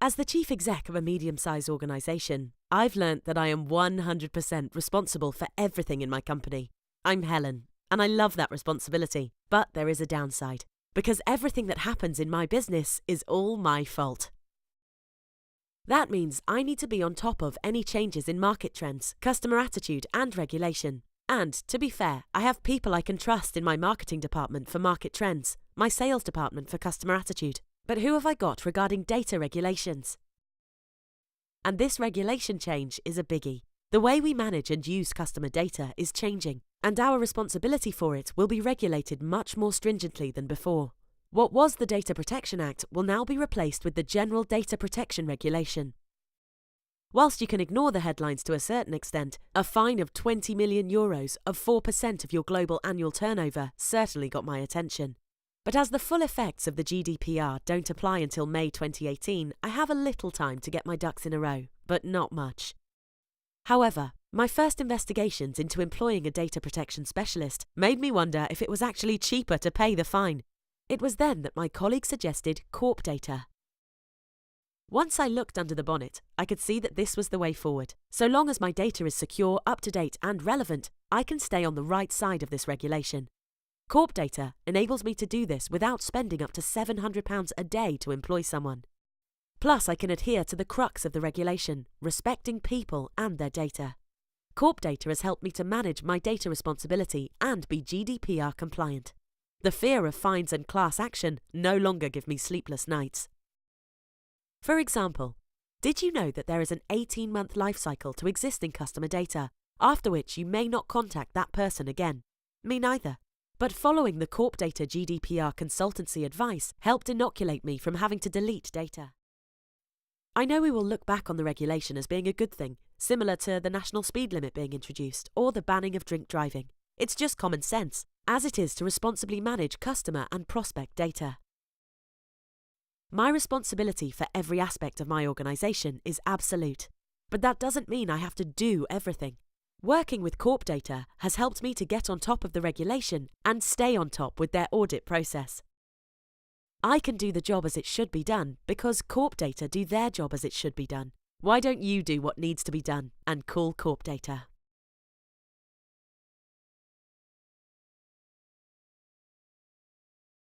As the chief exec of a medium-sized organisation, I've learnt that I am 100% responsible for everything in my company. I'm Helen, and I love that responsibility, but there is a downside, because everything that happens in my business is all my fault. That means I need to be on top of any changes in market trends, customer attitude, and regulation. And, to be fair, I have people I can trust in my marketing department for market trends, my sales department for customer attitude. But who have I got regarding data regulations? And this regulation change is a biggie. The way we manage and use customer data is changing, and our responsibility for it will be regulated much more stringently than before. What was the Data Protection Act will now be replaced with the General Data Protection Regulation. Whilst you can ignore the headlines to a certain extent, a fine of €20 million of 4% of your global annual turnover certainly got my attention. But as the full effects of the GDPR don't apply until May 2018, I have a little time to get my ducks in a row, but not much. However, my first investigations into employing a data protection specialist made me wonder if it was actually cheaper to pay the fine. It was then that my colleague suggested Corpdata. Once I looked under the bonnet, I could see that this was the way forward. So long as my data is secure, up-to-date and relevant, I can stay on the right side of this regulation. Corpdata enables me to do this without spending up to £700 a day to employ someone. Plus, I can adhere to the crux of the regulation, respecting people and their data. Corpdata has helped me to manage my data responsibility and be GDPR compliant. The fear of fines and class action no longer give me sleepless nights. For example, did you know that there is an 18-month life cycle to existing customer data, after which you may not contact that person again? Me neither. But following the Corpdata GDPR consultancy advice helped inoculate me from having to delete data. I know we will look back on the regulation as being a good thing, similar to the national speed limit being introduced or the banning of drink driving. It's just common sense, as it is to responsibly manage customer and prospect data. My responsibility for every aspect of my organisation is absolute, but that doesn't mean I have to do everything. Working with Corpdata has helped me to get on top of the regulation and stay on top with their audit process. I can do the job as it should be done because Corpdata do their job as it should be done. Why don't you do what needs to be done and call Corpdata?